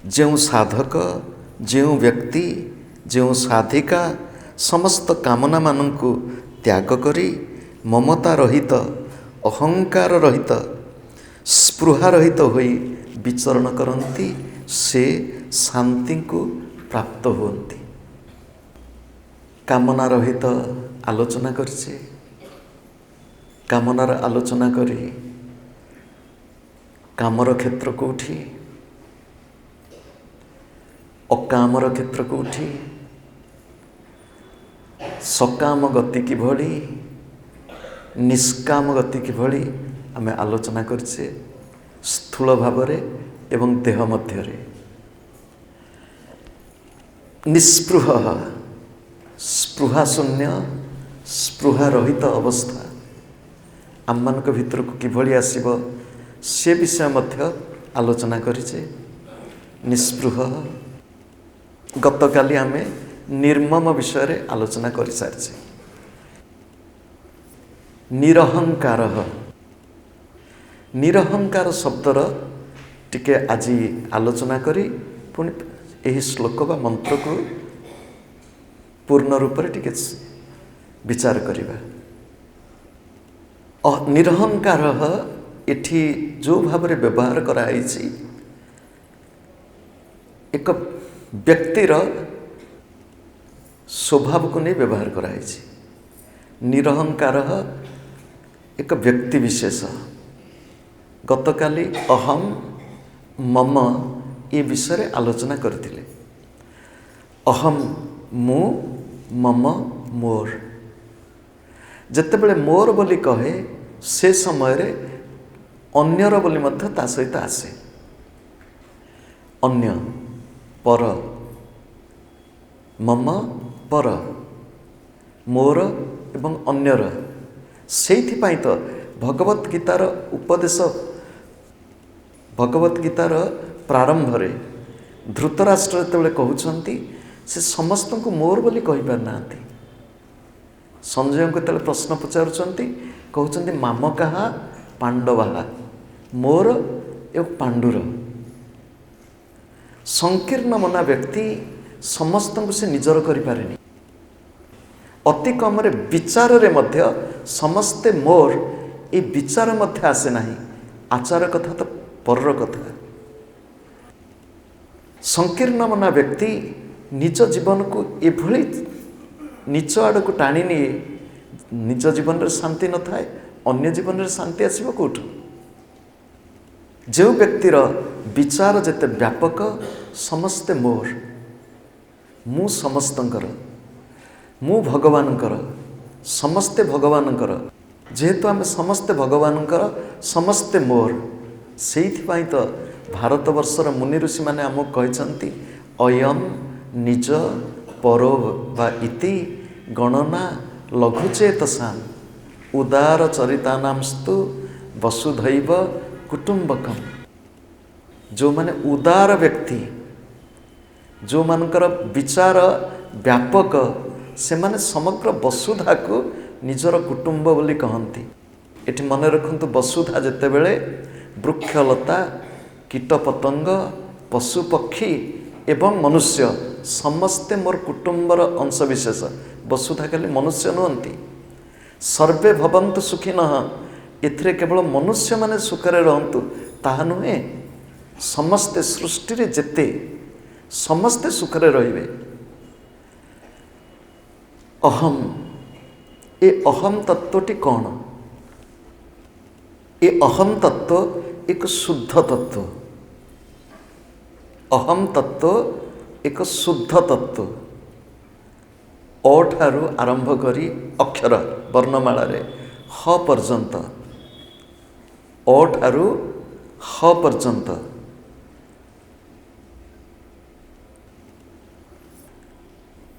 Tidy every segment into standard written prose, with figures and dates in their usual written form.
ଯେଉଁ ସାଧକ, ଯେଉଁ ବ୍ୟକ୍ତି, ଯେଉଁ ସାଧିକା ସମସ୍ତ କାମନା ମାନଙ୍କୁ ତ୍ୟାଗ କରି ମମତା ରହିତ, ଅହଙ୍କାର ରହିତ, ସ୍ପୃହା ରହିତ ହୋଇ ବିଚରଣ କରନ୍ତି, ସେ ଶାନ୍ତିକୁ ପ୍ରାପ୍ତ ହୁଅନ୍ତି। କାମନା ରହିତ ଆଲୋଚନା କରିছে। କାମନାର ଆଲୋଚନା କରି କାମର କ୍ଷେତ୍ର କେଉଁଠି, ଅକାମର କ୍ଷେତ୍ର କେଉଁଠି, ସକାମ ଗତି କିଭଳି, ନିଷ୍କାମ ଗତି କିଭଳି ଆମେ ଆଲୋଚନା କରିଛେ ସ୍ଥୂଳ ଭାବରେ ଏବଂ ଦେହ ମଧ୍ୟରେ। ନିସ୍ପୃହ, ସ୍ପୃହା ଶୂନ୍ୟ, ସ୍ପୃହା ରହିତ ଅବସ୍ଥା ଆମମାନଙ୍କ ଭିତରକୁ କିଭଳି ଆସିବ ସେ ବିଷୟ ମଧ୍ୟ ଆଲୋଚନା କରିଛେ। ନିସ୍ପୃହ, ଗତକାଲି ଆମେ ନିର୍ମମ ବିଷୟରେ ଆଲୋଚନା କରିସାରିଛେ। ନିରହଙ୍କାର, ନିରହଙ୍କାର ଶବ୍ଦର ଟିକେ ଆଜି ଆଲୋଚନା କରି ପୁଣି ଏହି ଶ୍ଲୋକ ବା ମନ୍ତ୍ରକୁ ପୂର୍ଣ୍ଣ ରୂପରେ ଟିକେ ବିଚାର କରିବା। ନିରହଙ୍କାର ଏଠି ଯେଉଁ ଭାବରେ ବ୍ୟବହାର କରାଯାଇଛି ଏକ ବ୍ୟକ୍ତିର ସ୍ୱଭାବକୁ ନେଇ ବ୍ୟବହାର କରାଯାଇଛି। ନିରହଙ୍କାର ଏକ ବ୍ୟକ୍ତି ବିଶେଷ। ଗତକାଲି ଅହମ ମମ ଏ ବିଷୟରେ ଆଲୋଚନା କରିଥିଲେ। ଅହମ ମୁଁ, ମମ ମୋର। ଯେତେବେଳେ ମୋର ବୋଲି କହେ ସେ ସମୟରେ ଅନ୍ୟର ବୋଲି ମଧ୍ୟ ତା ସହିତ ଆସେ। ଅନ୍ୟ, ପର, ମମ ପର, ମୋର ଏବଂ ଅନ୍ୟର। ସେଇଥିପାଇଁ ତ ଭଗବତ ଗୀତାର ଉପଦେଶ, ଭଗବତ ଗୀତାର ପ୍ରାରମ୍ଭରେ ଧୃତରାଷ୍ଟ୍ର ଯେତେବେଳେ କହୁଛନ୍ତି ସେ ସମସ୍ତଙ୍କୁ ମୋର ବୋଲି କହିପାରିନାହାନ୍ତି। ସଞ୍ଜୟଙ୍କୁ ଯେତେବେଳେ ପ୍ରଶ୍ନ ପଚାରୁଛନ୍ତି କହୁଛନ୍ତି ମାମ କାହା ପାଣ୍ଡବାହା, ମୋର ଏବଂ ପାଣ୍ଡୁର। ସଂକୀର୍ଣ୍ଣ ମନା ବ୍ୟକ୍ତି ସମସ୍ତଙ୍କୁ ସେ ନିଜର କରିପାରେନି। ଅତି କମରେ ବିଚାରରେ ମଧ୍ୟ ସମସ୍ତେ ମୋର ଏ ବିଚାର ମଧ୍ୟ ଆସେ ନାହିଁ। ଆଚାର କଥା ତ ପରର କଥା। ସଂକୀର୍ଣ୍ଣ ମନା ବ୍ୟକ୍ତି ନିଜ ଜୀବନକୁ ଏଭଳି ନିଚ ଆଡ଼କୁ ଟାଣି ନିଏ, ନିଜ ଜୀବନରେ ଶାନ୍ତି ନଥାଏ, ଅନ୍ୟ ଜୀବନରେ ଶାନ୍ତି ଆସିବ କେଉଁଠୁ? ଯେଉଁ ବ୍ୟକ୍ତିର ବିଚାର ଯେତେ ବ୍ୟାପକ, ସମସ୍ତେ ମୋର, ମୁଁ ସମସ୍ତଙ୍କର, ମୁଁ ଭଗବାନଙ୍କର, ସମସ୍ତେ ଭଗବାନଙ୍କର, ଯେହେତୁ ଆମେ ସମସ୍ତେ ଭଗବାନଙ୍କର, ସମସ୍ତେ ମୋର। ସେଇଥିପାଇଁ ତ ଭାରତବର୍ଷର ମୁନି ଋଷିମାନେ ଆମକୁ କହିଛନ୍ତି ଅୟମ ନିଜ ପରୋ ବା ଇତି ଗଣନା ଲଘୁଚେତସାମ୍ ଉଦାର ଚରିତାନାଂସ୍ତୁ ବସୁଧୈବ କୁଟୁମ୍ବକମ୍। ଯେଉଁମାନେ ଉଦାର ବ୍ୟକ୍ତି, ଯେଉଁମାନଙ୍କର ବିଚାର ବ୍ୟାପକ, ସେମାନେ ସମଗ୍ର ବସୁଧାକୁ ନିଜର କୁଟୁମ୍ବ ବୋଲି କହନ୍ତି। ଏଠି ମନେ ରଖନ୍ତୁ, ବସୁଧା ଯେତେବେଳେ ବୃକ୍ଷଲତା, କୀଟପତଙ୍ଗ, ପଶୁପକ୍ଷୀ ଏବଂ ମନୁଷ୍ୟ ସମସ୍ତେ ମୋର କୁଟୁମ୍ବର ଅଂଶବିଶେଷ। ବସୁଧା ଖାଲି ମନୁଷ୍ୟ ନୁହନ୍ତି। ସର୍ବେ ଭବନ୍ତୁ ସୁଖିନଃ, ଏଥିରେ କେବଳ ମନୁଷ୍ୟମାନେ ସୁଖରେ ରହନ୍ତୁ ତାହା ନୁହେଁ, ସମସ୍ତେ ସୃଷ୍ଟିରେ ଯେତେ ସମସ୍ତେ ସୁଖରେ ରହିବେ। ଅହମ୍, ଏ ଅହମ୍ ତତ୍ଵଟି କ'ଣ? ଏ ଅହମ୍ ତତ୍ଵ ଏକ ଶୁଦ୍ଧ ତତ୍ଵ। ଅହମ୍ ତତ୍ଵ ଏକ ଶୁଦ୍ଧ ତତ୍ଵ। ଅ ଠାରୁ ଆରମ୍ଭ କରି ଅକ୍ଷର ବର୍ଣ୍ଣମାଳାରେ ହ ପର୍ଯ୍ୟନ୍ତ, ଅ ଠାରୁ ହ ପର୍ଯ୍ୟନ୍ତ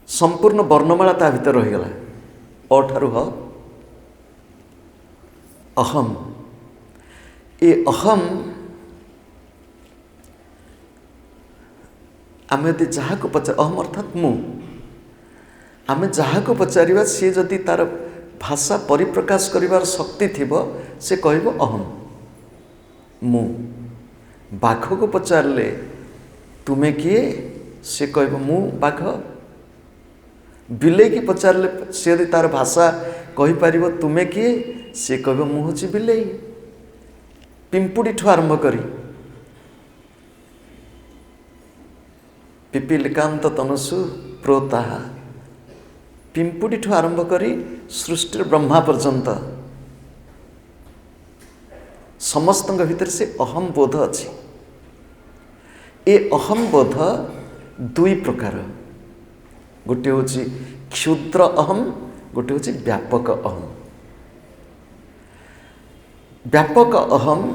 ସମ୍ପୂର୍ଣ୍ଣ ବର୍ଣ୍ଣମାଳା ତା ଭିତରେ ରହିଗଲା। ଅ ଠାରୁ ହ, ଅହମ୍। ଏ ଅହମ୍ ଆମେ ଯଦି ଯାହାକୁ ପଚାର, ଅହମ୍ ଅର୍ଥାତ୍ ମୁଁ, ଆମେ ଯାହାକୁ ପଚାରିବା ସିଏ ଯଦି ତାର ଭାଷା ପରିପ୍ରକାଶ କରିବାର ଶକ୍ତି ଥିବ ସେ କହିବ ଅହମ୍, ମୁଁ। ବାଘକୁ ପଚାରିଲେ ତୁମେ କିଏ? ସେ କହିବ ମୁଁ ବାଘ। ବିଲେଇକି ପଚାରିଲେ ସେ ଯଦି ତାର ଭାଷା କହିପାରିବ ତୁମେ କିଏ? ସେ କହିବ ମୁଁ ହେଉଛି ବିଲେଇ। ପିମ୍ପୁଡ଼ିଠୁ ଆରମ୍ଭ କରି ପିପିଲିକାନ୍ତ ତନୁଷୁ ପ୍ରୋତାହା, ପିମ୍ପୁଡ଼ିଠୁ ଆରମ୍ଭ କରି ସୃଷ୍ଟିର ବ୍ରହ୍ମା ପର୍ଯ୍ୟନ୍ତ ସମସ୍ତଙ୍କ ଭିତରେ ସେ ଅହମ୍ ବୋଧ ଅଛି। ଏ ଅହମ୍ ବୋଧ ଦୁଇ ପ୍ରକାର, ଗୋଟିଏ ହେଉଛି କ୍ଷୁଦ୍ର ଅହମ୍, ଗୋଟିଏ ହେଉଛି ବ୍ୟାପକ ଅହମ୍। ବ୍ୟାପକ ଅହମ୍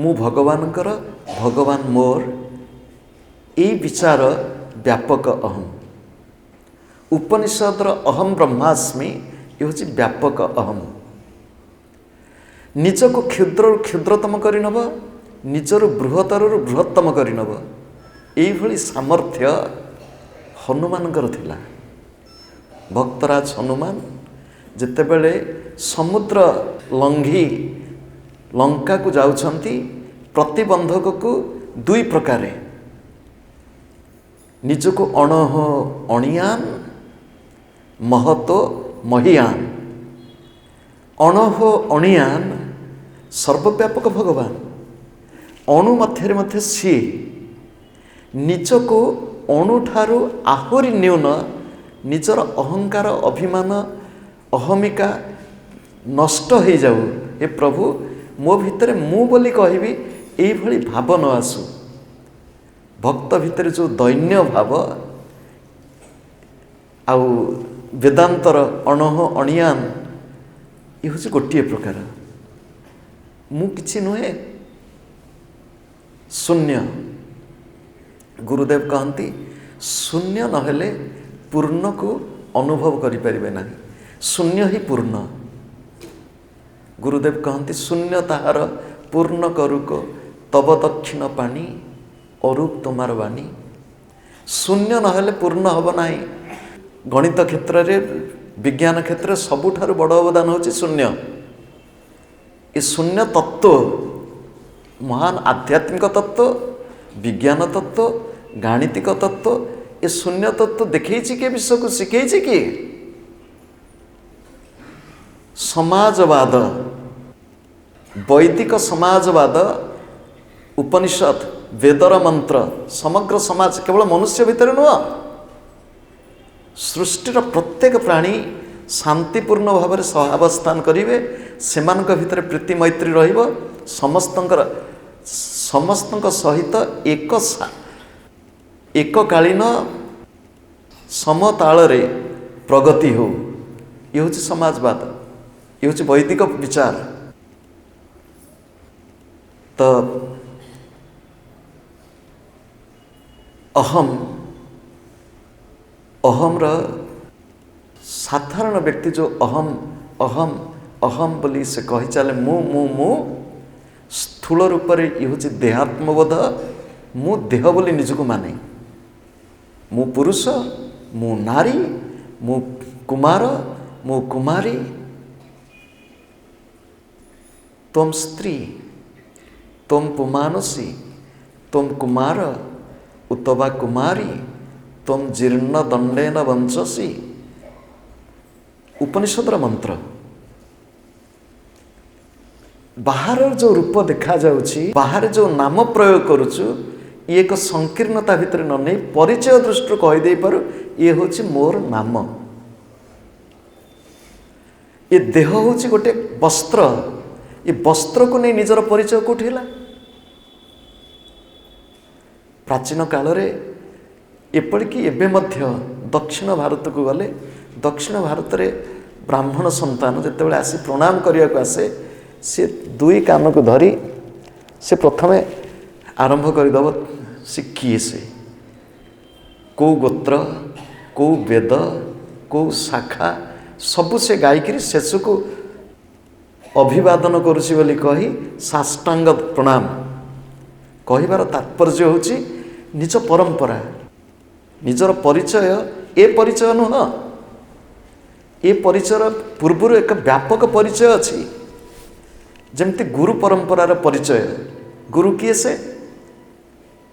ମୁଁ ଭଗବାନଙ୍କର, ଭଗବାନ ମୋର, ଏଇ ବିଚାର ବ୍ୟାପକ ଅହମ୍। ଉପନିଷଦର ଅହମ୍ ବ୍ରହ୍ମାସ୍ମି ଏ ହେଉଛି ବ୍ୟାପକ ଅହମ୍। ନିଜକୁ କ୍ଷୁଦ୍ରରୁ କ୍ଷୁଦ୍ରତମ କରିନେବ, ନିଜରୁ ବୃହତ୍ତରରୁ ବୃହତ୍ତମ କରିନେବ, ଏଇଭଳି ସାମର୍ଥ୍ୟ ହନୁମାନଙ୍କର ଥିଲା। ଭକ୍ତରାଜ ହନୁମାନ ଯେତେବେଳେ ସମୁଦ୍ର ଲଙ୍ଘି ଲଙ୍କାକୁ ଯାଉଛନ୍ତି, ପ୍ରତିବନ୍ଧକକୁ ଦୁଇ ପ୍ରକାରେ, ନିଜକୁ ଅଣହ ଅଣିୟାନ, ମହତୋ ମହିୟାନ। ଅଣହ ଅଣିୟାନ ସର୍ବବ୍ୟାପକ ଭଗବାନ, ଅଣୁ ମଧ୍ୟରେ ମଧ୍ୟ ସିଏ ନିଜକୁ ଅଣୁଠାରୁ ଆହୁରି ନ୍ୟୁନ, ନିଜର ଅହଙ୍କାର ଅଭିମାନ ଅହମିକା ନଷ୍ଟ ହେଇଯାଉ, ଏ ପ୍ରଭୁ ମୋ ଭିତରେ ମୁଁ ବୋଲି କହିବି ଏଇଭଳି ଭାବ ନ ଆସୁ। ଭକ୍ତ ଭିତରେ ଯେଉଁ ଦୈନ୍ୟ ଭାବ ଆଉ ବେଦାନ୍ତର ଅଣହ ଅଣିୟାନ, ଏ ହେଉଛି ଗୋଟିଏ ପ୍ରକାର। ମୁଁ କିଛି ନୁହେଁ, ଶୂନ୍ୟ। ଗୁରୁଦେବ କହନ୍ତି ଶୂନ୍ୟ ନହେଲେ ପୂର୍ଣ୍ଣକୁ ଅନୁଭବ କରିପାରିବେ ନାହିଁ, ଶୂନ୍ୟ ହିଁ ପୂର୍ଣ୍ଣ। ଗୁରୁଦେବ କହନ୍ତି ଶୂନ୍ୟ ତାହାର ପୂର୍ଣ୍ଣ କରୁକ, ତବ ଦକ୍ଷିଣ ପାଣି ଅରୂପ ତୁମାର ବାଣୀ। ଶୂନ୍ୟ ନହେଲେ ପୂର୍ଣ୍ଣ ହେବ ନାହିଁ। ଗଣିତ କ୍ଷେତ୍ରରେ, ବିଜ୍ଞାନ କ୍ଷେତ୍ରରେ ସବୁଠାରୁ ବଡ଼ ଅବଦାନ ହେଉଛି ଶୂନ୍ୟ। ଏ ଶୂନ୍ୟ ତତ୍ତ୍ୱ, ମହାନ ଆଧ୍ୟାତ୍ମିକ ତତ୍ତ୍ୱ, ବିଜ୍ଞାନ ତତ୍ତ୍ୱ, ଗାଣିତିକ ତତ୍ତ୍ୱ, ଏ ଶୂନ୍ୟ ତତ୍ତ୍ୱ ଦେଖେଇଛି କିଏ ବିଶ୍ୱକୁ? ଶିଖେଇଛି କିଏ? ସମାଜବାଦ, ବୈଦିକ ସମାଜବାଦ, ଉପନିଷଦ, ବେଦର ମନ୍ତ୍ର, ସମଗ୍ର ସମାଜ, କେବଳ ମନୁଷ୍ୟ ଭିତରେ ନୁହଁ, ସୃଷ୍ଟିର ପ୍ରତ୍ୟେକ ପ୍ରାଣୀ ଶାନ୍ତିପୂର୍ଣ୍ଣ ଭାବରେ ସହାବସ୍ଥାନ କରିବେ, ସେମାନଙ୍କ ଭିତରେ ପ୍ରୀତି ମୈତ୍ରୀ ରହିବ, ସମସ୍ତଙ୍କ ସହିତ ଏକକାଳୀନ ସମତାଳରେ ପ୍ରଗତି ହେଉ, ଇଏ ହେଉଛି ସମାଜବାଦ, ଇଏ ହେଉଛି ବୈଦିକ ବିଚାର। ତ ଅହମ୍ର ସାଧାରଣ ବ୍ୟକ୍ତି ଯେଉଁ ଅହମ୍ ଅହମ୍ ଅହମ୍ ବୋଲି ସେ କହି ଚାଲେ, ମୁଁ ସ୍ଥୂଳ ରୂପରେ ଇଏ ହେଉଛି ଦେହାତ୍ମବୋଧ। ମୁଁ ଦେହ ବୋଲି ନିଜକୁ ମାନେ, ମୁଁ ପୁରୁଷ, ମୁଁ ନାରୀ, ମୁଁ କୁମାର, ମୁଁ କୁମାରୀ, ତ୍ୱମ୍ ସ୍ତ୍ରୀ, ତ୍ୱମ୍ ପୁମାନସୀ, ତ୍ୱମ୍ କୁମାର ଉତବା କୁମାରୀ, ତ୍ୱମ୍ ଜୀର୍ଣ୍ଣ ଦଣ୍ଡେନ ବଂଶସୀ। ଉପନିଷଦର ମନ୍ତ୍ର। ବାହାରର ଯେଉଁ ରୂପ ଦେଖାଯାଉଛି, ବାହାରେ ଯେଉଁ ନାମ ପ୍ରୟୋଗ କରୁଛୁ, ଇଏ ଏକ ସଂକୀର୍ଣ୍ଣତା ଭିତରେ ନ ନେଇ ପରିଚୟ ଦୃଷ୍ଟିରୁ କହିଦେଇପାରୁ ଇଏ ହେଉଛି ମୋର ନାମ। ଏ ଦେହ ହେଉଛି ଗୋଟେ ବସ୍ତ୍ର, ଏ ବସ୍ତ୍ରକୁ ନେଇ ନିଜର ପରିଚୟ କେଉଁଠି ହେଲା? ପ୍ରାଚୀନ କାଳରେ, ଏପରିକି ଏବେ ମଧ୍ୟ ଦକ୍ଷିଣ ଭାରତକୁ ଗଲେ, ଦକ୍ଷିଣ ଭାରତରେ ବ୍ରାହ୍ମଣ ସନ୍ତାନ ଯେତେବେଳେ ଆସି ପ୍ରଣାମ କରିବାକୁ ଆସେ, ସେ ଦୁଇ କାନକୁ ଧରି ସେ ପ୍ରଥମେ ଆରମ୍ଭ କରିଦେବ, ସେ କିଏ, ସେ କେଉଁ ଗୋତ୍ର, କେଉଁ ବେଦ, କେଉଁ ଶାଖା, ସବୁ ସେ ଗାଇକିରି ଶେଷକୁ ଅଭିବାଦନ କରୁଛି ବୋଲି କହି ସାଷ୍ଟାଙ୍ଗ ପ୍ରଣାମ କହିବାର ତାତ୍ପର୍ଯ୍ୟ ହେଉଛି ନିଜ ପରମ୍ପରା, ନିଜର ପରିଚୟ। ଏ ପରିଚୟ ନୁହଁ, ଏ ପରିଚୟର ପୂର୍ବରୁ ଏକ ବ୍ୟାପକ ପରିଚୟ ଅଛି। ଯେମିତି ଗୁରୁ ପରମ୍ପରାର ପରିଚୟ, ଗୁରୁ କିଏ? ସେ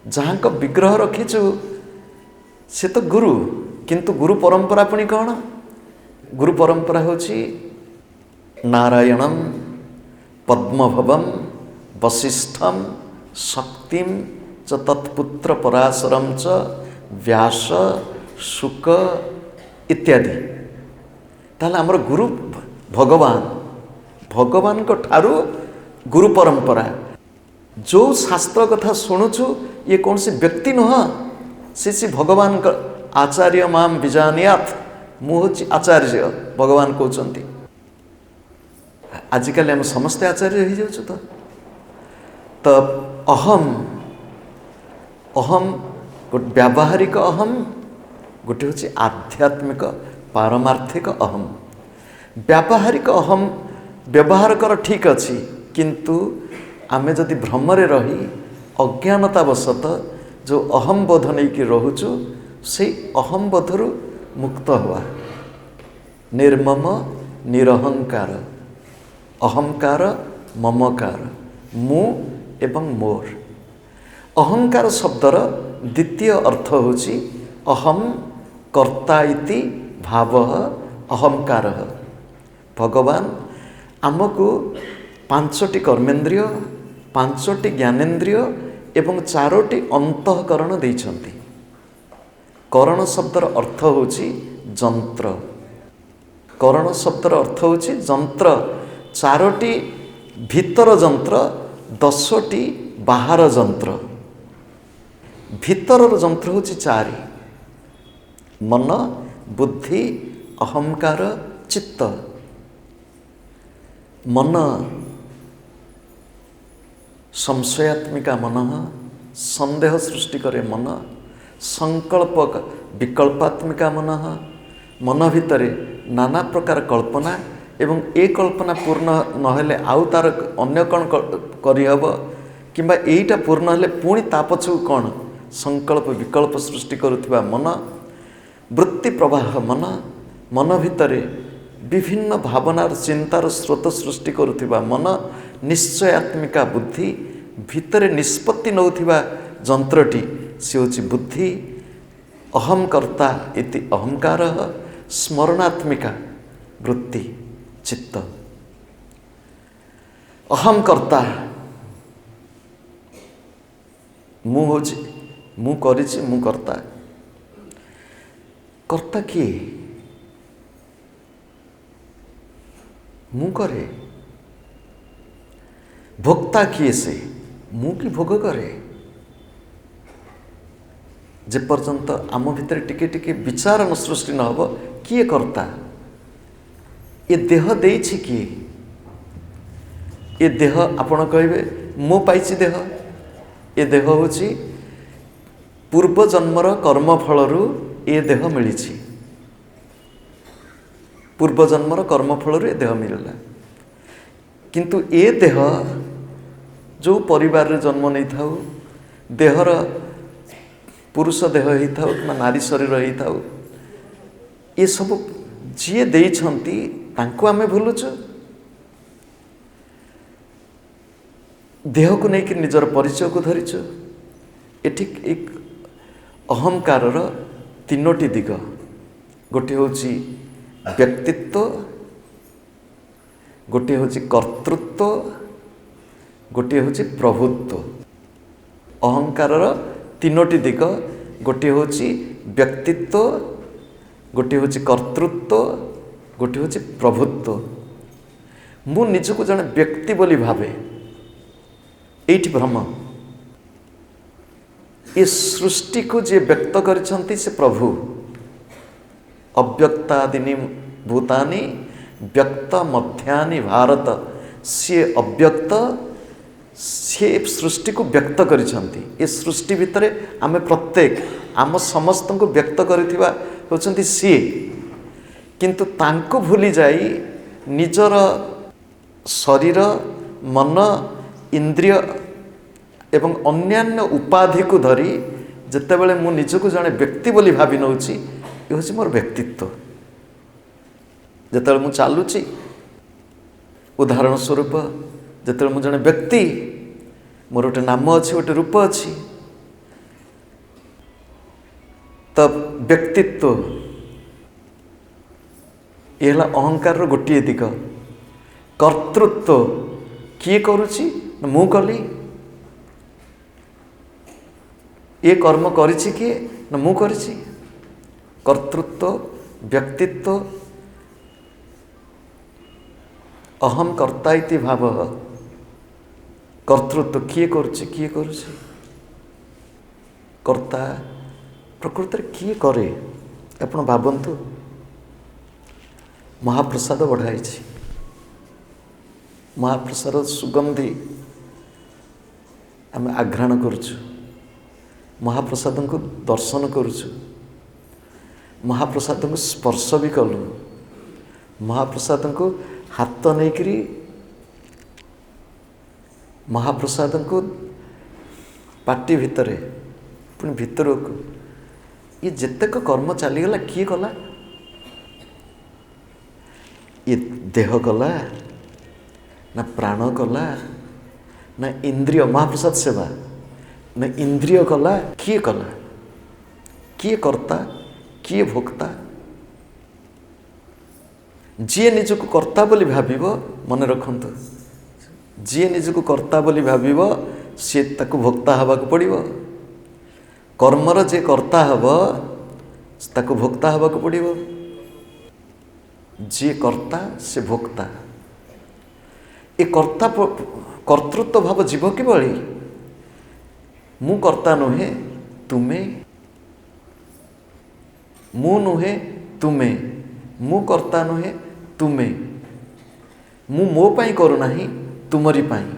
जहाँ विग्रह रखीचु से तो गुरु, किंतु गुरु परंपरा पुणी कौन? गुरु परंपरा होची नारायणम पद्मभवम वशिष्ठम शक्तिम च तत्पुत्र पराशरम च व्यास शुक इत्यादि। ताहले आमर गुरु भगवान, भगवान को ठारू गुरु परंपरा। जो शास्त्र कथा शुणुचु ये कौन सी व्यक्ति नुह, से भगवान का आचार्य माम विजानियात, मु हूँ आचार्य भगवान कहते। आजिकल आम समस्ते आचार्य हो जाऊँ। तो अहम अहम गोटे व्यावहारिक अहम, गोटे हूँ आध्यात्मिक पारमार्थिक अहम। व्यावहारिक अहम व्यवहार कर ठीक अच्छी, किंतु आमे जदि भ्रमरे रही अज्ञानतावशत जो अहम बोध नहीं कि रोचु, से अहम बोधरु मुक्त हुआ। निर्मम निरहंकार, अहंकार ममकार, मु एवं मोर। अहंकार शब्दर द्वितीय अर्थ होची अहम कर्ता इति भाव अहंकार। भगवान आमको पांचटी कर्मेन्द्रिय, पांचटी ज्ञानेन्द्रिय एवं चारोटी अंतःकरण देइछन्ति। करण शब्दर अर्थ होची जंत्र। करण शब्दर अर्थ होची जंत्र। चारोटी भीतर जंत्र, 10टी बाहर जंत्र। भीतर जंत्र होची 4, मन बुद्धि अहंकार चित्त। मन संशयात्मिका मन, संदेह सृष्टि करे मन। संकल्प विकल्पात्मिका मन, मन भितरे नाना प्रकार कल्पना एवं ए कल्पना पूर्ण नहेले आउ तार अन्य कौन करहब, किंबा एटा पूर्ण हेले पुणी ता पछू कौन संकल्प विकल्प सृष्टि करुथिबा मन। वृत्ति प्रवाह मन, मन भितरे विभिन्न भावनार चिंतार स्रोत सृष्टि करुथिबा मन। निश्चयात्मिका बुद्धि, भितरे निष्पत्ति नौथिबा जंत्रटी से होची बुद्धि। अहम कर्ता इति अहंकार, स्मरणात्मिका वृत्ति चित्त। अहम कर्ता, मु होची मु करिछि, मु कर्ता। कर्ता किए? मु करे। भोक्ता किए? से मु कि भोग करे। जे पर्यंत आम भितर टिके टिके विचार न सृष्टि न हो किए कर्ता, ये देह देइछि किए? ये देह आपण कहिबे मो पाइछि देह। ये देह होछि पूर्व जन्मर कर्मफलरू ये देह मिलिछि। पूर्व जन्मर कर्मफलरू ये देह मिलला। किंतु ये देह जो परिवार रे जन्म नहीं थाउ, देहर पुरुष देह ही थाउ कि नारी शरीर ही थाउ, ये सब जी देइछंती तांको आमे भूलुछु। देह को लेकिन निजर परिचय को धरिछु। एठी एक अहंकार 3टी दिग। गोटे होची व्यक्तित्व, गोटे होची कर्तृत्व, गोटे होची प्रभुत्व। अहंकार 3टी दिग, गोटे होची व्यक्तित्व, गोटे होची कर्तृत्व, गोटे होची प्रभुत्व। मु निजको जने व्यक्ति बोली भावे, एठी भ्रम। ये सृष्टि को जे व्यक्त करिसंती से प्रभु। अव्यक्तादिनी भूतानि व्यक्त मध्यानि भारत। सी अव्यक्त, सी सृष्टि को व्यक्त करिसंती। ये सृष्टि भितरे आमे प्रत्येक आम समस्त को व्यक्त करिथिबा होचंती सी। किंतु तांको भूली जाई निजर शरीर मन इंद्रिय एवं अन्यान्य उपाधि को धरी जितेबाला मु निजको जड़े व्यक्ति बोली भावी नौची, ये हूँ मोर व्यक्तित्व। जिते मु चलुची उदाहरण स्वरूप जिते मु जड़े व्यक्ति, मोर गोटे नाम अच्छी, गोटे रूप अच्छी, ତ ବ୍ୟକ୍ତିତ୍ୱ ଏ ହେଲା ଅହଙ୍କାରର ଗୋଟିଏ ଦିଗ। କର୍ତ୍ତୃତ୍ୱ କିଏ କରୁଛି ନା ମୁଁ କଲି। ଏ କର୍ମ କରିଛି କିଏ ନା ମୁଁ କରିଛି। କର୍ତ୍ତୃତ୍ୱ, ବ୍ୟକ୍ତିତ୍ୱ, ଅହଂ କର୍ତ୍ତା ଇତି ଭାବ। କର୍ତ୍ତୃତ୍ୱ କିଏ କରୁଛି, କିଏ କରୁଛି। କର୍ତ୍ତା ପ୍ରକୃତରେ କିଏ କରେ? ଆପଣ ଭାବନ୍ତୁ, ମହାପ୍ରସାଦ ବଢ଼ାଇଛି, ମହାପ୍ରସାଦ ସୁଗନ୍ଧି ଆମେ ଆଘ୍ରାଣ କରୁଛୁ, ମହାପ୍ରସାଦଙ୍କୁ ଦର୍ଶନ କରୁଛୁ, ମହାପ୍ରସାଦଙ୍କୁ ସ୍ପର୍ଶ ବି କଲୁ, ମହାପ୍ରସାଦଙ୍କୁ ହାତ ନେଇକରି ମହାପ୍ରସାଦଙ୍କୁ ପାଟି ଭିତରେ ପୁଣି ଭିତରକୁ, ଇଏ ଯେତେକ କର୍ମ ଚାଲିଗଲା କିଏ କଲା? ଇଏ ଦେହ କଲା ନା ପ୍ରାଣ କଲା ନା ଇନ୍ଦ୍ରିୟ, ମହାପ୍ରସାଦ ସେବା ନା ଇନ୍ଦ୍ରିୟ କଲା? କିଏ କଲା? କିଏ କର୍ତ୍ତା, କିଏ ଭୋକ୍ତା? ଯିଏ ନିଜକୁ କର୍ତ୍ତା ବୋଲି ଭାବିବ, ମନେ ରଖନ୍ତୁ, ଯିଏ ନିଜକୁ କର୍ତ୍ତା ବୋଲି ଭାବିବ ସିଏ ତାକୁ ଭୋକ୍ତା ହେବାକୁ ପଡ଼ିବ। କର୍ମର ଯିଏ କର୍ତ୍ତା ହେବ ତାକୁ ଭୋକ୍ତା ହେବାକୁ ପଡ଼ିବ। ଯିଏ କର୍ତ୍ତା ସେ ଭୋକ୍ତା। ଏ କର୍ତ୍ତା କର୍ତ୍ତୃତ୍ୱ ଭାବ ଯିବ କିଭଳି? ମୁଁ କର୍ତ୍ତା ନୁହେଁ ତୁମେ, ମୁଁ ନୁହେଁ ତୁମେ, ମୁଁ କର୍ତ୍ତା ନୁହେଁ ତୁମେ, ମୁଁ ମୋ ପାଇଁ କରୁନାହିଁ ତୁମରି ପାଇଁ।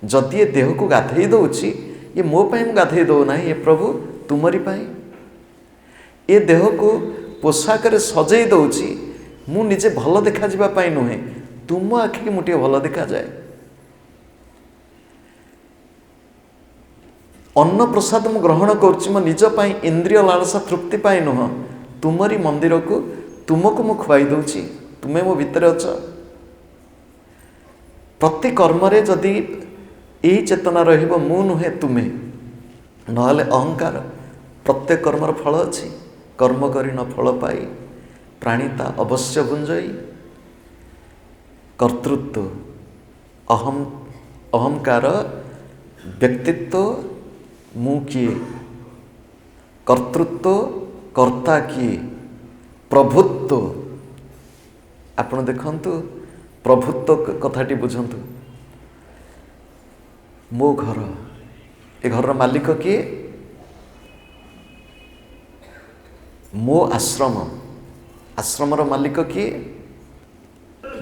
ଯଦି ଏ ଦେହକୁ ଗାଧେଇ ଦେଉଛି, ଏ ମୋ ପାଇଁ ମୁଁ ଗାଧେଇ ଦେଉନାହିଁ, ଏ ପ୍ରଭୁ ତୁମରି ପାଇଁ। ଏ ଦେହକୁ ପୋଷାକରେ ସଜେଇ ଦେଉଛି, ମୁଁ ନିଜେ ଭଲ ଦେଖାଯିବା ପାଇଁ ନୁହେଁ, ତୁମ ଆଖିକି ମୁଁ ଟିକେ ଭଲ ଦେଖାଯାଏ। ଅନ୍ନ ପ୍ରସାଦ ମୁଁ ଗ୍ରହଣ କରୁଛି ମୋ ନିଜ ପାଇଁ, ଇନ୍ଦ୍ରିୟ ଲାଳସା ତୃପ୍ତି ପାଇଁ ନୁହଁ, ତୁମରି ମନ୍ଦିରକୁ ତୁମକୁ ମୁଁ ଖୁଆଇ ଦେଉଛି, ତୁମେ ମୋ ଭିତରେ ଅଛ। ପ୍ରତି କର୍ମରେ ଯଦି ଏହି ଚେତନା ରହିବ, ମୁଁ ନୁହେଁ ତୁମେ, ନହେଲେ ଅହଙ୍କାର। ପ୍ରତ୍ୟେକ କର୍ମର ଫଳ ଅଛି, କର୍ମ କରି ନ ଫଳ ପାଇ ପ୍ରାଣୀତା ଅବଶ୍ୟ ଭୁଞ୍ଜଇ। କର୍ତ୍ତୃତ୍ୱ, ଅହଙ୍କାର, ବ୍ୟକ୍ତିତ୍ୱ, ମୁଁ କିଏ, କର୍ତ୍ତୃତ୍ୱ, କର୍ତ୍ତା କିଏ, ପ୍ରଭୁତ୍ୱ। ଆପଣ ଦେଖନ୍ତୁ, ପ୍ରଭୁତ୍ୱ କଥାଟି ବୁଝନ୍ତୁ। ମୋ ଘର, ଏ ଘରର ମାଲିକ କିଏ? ମୋ ଆଶ୍ରମ, ଆଶ୍ରମର ମାଲିକ କିଏ?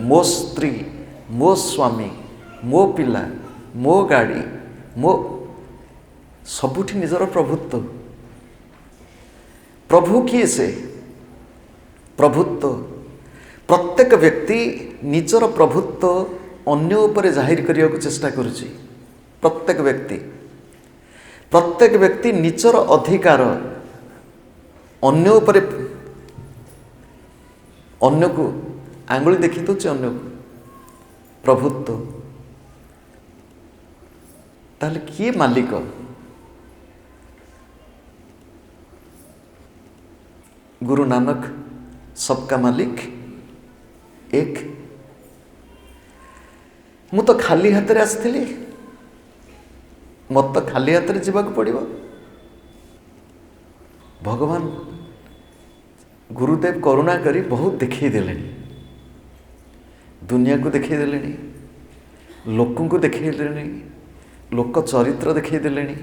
ମୋ ସ୍ତ୍ରୀ, ମୋ ସ୍ୱାମୀ, ମୋ ପିଲା, ମୋ ଗାଡ଼ି, ମୋ ସବୁଠି ନିଜର ପ୍ରଭୁତ୍ୱ। ପ୍ରଭୁ କିଏ ସେ? ପ୍ରଭୁତ୍ୱ। ପ୍ରତ୍ୟେକ ବ୍ୟକ୍ତି ନିଜର ପ୍ରଭୁତ୍ୱ ଅନ୍ୟ ଉପରେ ଜାହିର କରିବାକୁ ଚେଷ୍ଟା କରୁଛି। ପ୍ରତ୍ୟେକ ବ୍ୟକ୍ତି ନିଜର ଅଧିକାର ଅନ୍ୟ ଉପରେ, ଅନ୍ୟକୁ ଆଙ୍ଗୁଳି ଦେଖି ଦେଉଛି, ଅନ୍ୟକୁ ପ୍ରଭୁତ୍ୱ। ତାହେଲେ କିଏ ମାଲିକ? ଗୁରୁ ନାନକ ସବକା ମାଲିକ ଏକ। ମୁଁ ତ ଖାଲି ହାତରେ ଆସିଥିଲି, ମୋତେ ତ ଖାଲି ହାତରେ ଯିବାକୁ ପଡ଼ିବ। ଭଗବାନ ଗୁରୁଦେବ କରୁଣା କରି ବହୁତ ଦେଖେଇ ଦେଲେଣି, ଦୁନିଆକୁ ଦେଖେଇ ଦେଲେଣି, ଲୋକଙ୍କୁ ଦେଖେଇ ଦେଲେଣି, ଲୋକ ଚରିତ୍ର ଦେଖେଇ ଦେଲେଣି,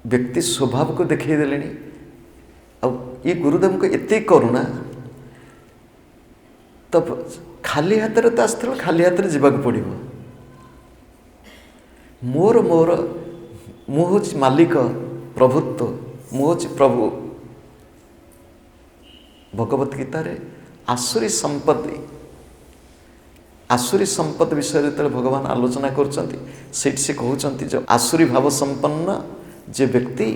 ବ୍ୟକ୍ତି ସ୍ୱଭାବକୁ ଦେଖେଇ ଦେଲେଣି। ଆଉ ଏ ଗୁରୁଦେବଙ୍କ ଏତେ କରୁଣା, ତ ଖାଲି ହାତରେ ତ ଆସିଥିଲ, ଖାଲି ହାତରେ ଯିବାକୁ ପଡ଼ିବ। ମୋର ମୁଁ ହେଉଛି ମାଲିକ, ପ୍ରଭୁତ୍ୱ, ମୁଁ ହେଉଛି ପ୍ରଭୁ। ଭଗବତ ଗୀତାରେ ଆସୁରୀ ସମ୍ପତ୍ତି ବିଷୟରେ ଯେତେବେଳେ ଭଗବାନ ଆଲୋଚନା କରୁଛନ୍ତି, ସେଇଠି ସେ କହୁଛନ୍ତି ଯେ ଆସୁରୀ ଭାବ ସମ୍ପନ୍ନ ଯେ ବ୍ୟକ୍ତି,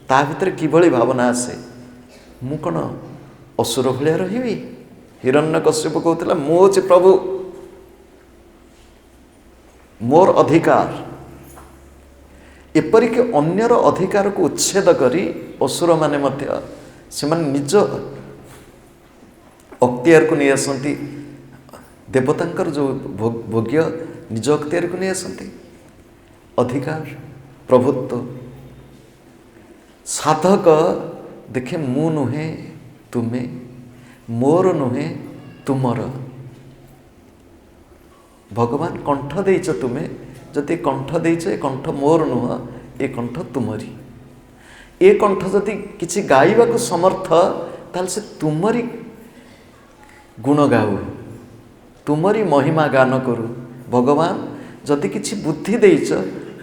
ତା ଭିତରେ କିଭଳି ଭାବନା ଆସେ, ମୁଁ କ'ଣ ଅସୁର ଭଳିଆ ରହିବି? ହିରଣ୍ୟକଶ୍ୟପ କହୁଥିଲା, ମୁଁ ହେଉଛି ପ୍ରଭୁ, ମୋର ଅଧିକାର। एपरिक अन्यर अधिकार को उच्छेद करी असुर माने मध्य सेमाने निज अख्तियार को नहीं आसती, देवतांकर जो भोग्य निज अख्तियार को नहीं आसती, अधिकार प्रभुत्व। साधक देखे मु नुहे तुमे, मोर नुहे तुमर। भगवान कंठ देइछ तुमे, जदि कंठ देइछ ए कंठ मोर नुह, ए कंठ तुमरी। ए कंठ जदि किछि गाइबा को समर्थ ताल से तुमरी गुण गाऊ, तुमरी महिमा गान करू। भगवान जदि किछि बुद्धि देइछ,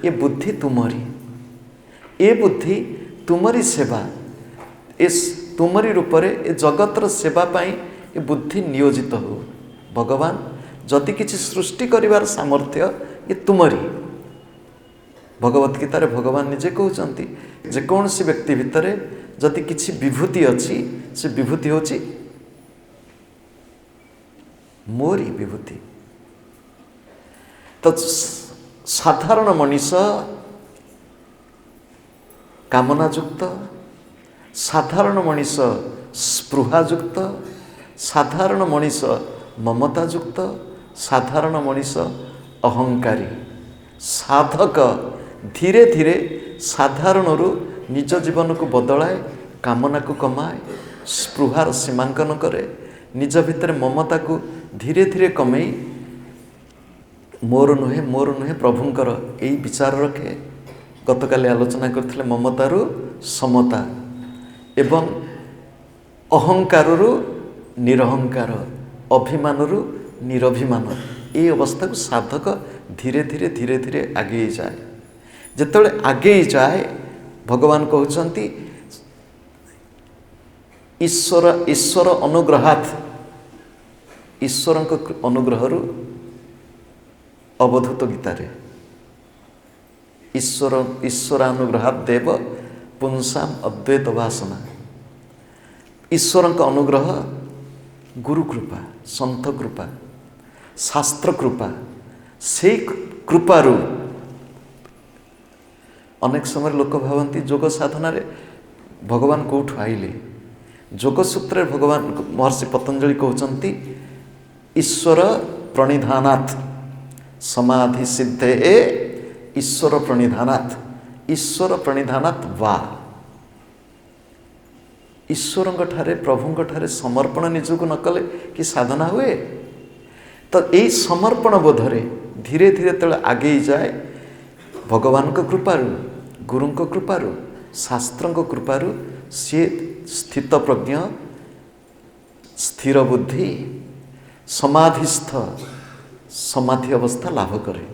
ए बुद्धि तुमरी, ए बुद्धि तुमरी सेवा, ए तुमरी रूपरे ए जगतर सेवा पाई ए बुद्धि नियोजित हो। भगवान जदि किछि सृष्टि करिवार सामर्थ्य ये तुमरी। भगवत गीतारे भगवान निजे कहउचंती जे कौनसी व्यक्ति भितरे जदि किछि विभूति अछि, से विभूति होछि मोरी विभूति। तो साधारण मनीष कामनायुक्त, साधारण मनीष स्पृहायुक्त, साधारण मनीष ममतायुक्त, साधारण मनीष अहंकारी। साधक धीरे धीरे साधारण निज जीवन को बदलाए, कामना को कमाए, स्पृहार सीमांकन करे, निज भितर ममता को धीरे धीरे कमई मोर नुहे प्रभुंकर यही विचार रखे। गतकाली आलोचना करथिले ममतारू समता एवं अहंकारु निरहंकार, अभिमानरू निरभिमान। ये अवस्था को साधक धीरे धीरे धीरे धीरे आगे जाए। जेतेबेले आगे जाए भगवान कहउचंती ईश्वर अनुग्रहात्, ईश्वर अनुग्रह अवधूत गीतारे ईश्वरानुग्रहात् देव पुंसाम अद्वैत वासना। ईश्वर अनुग्रह गुरु कृपा, संत कृपा, शास्त्र कृपा, से कृपारू अनेक समय लोक भावती जोग साधना रे भगवान कौठु आइले। जोग सूत्र भगवान महर्षि पतंजलि कहउचंती ईश्वर प्रणिधानात् समाधि सिद्धे ईश्वर प्रणिधानात्, ईश्वर प्रणिधानात् वा। ईश्वर ठारे प्रभु ठारे समर्पण निजको न कले कि साधना हुए। तो यही समर्पण बोधरे धीरे धीरे तले आगे जाए भगवान को कृपारू, गुरु को कृपारू, शास्त्र को कृपारू सी स्थित प्रज्ञ, स्थिर बुद्धि, समाधिस्थ समाधि अवस्था लाभ करे।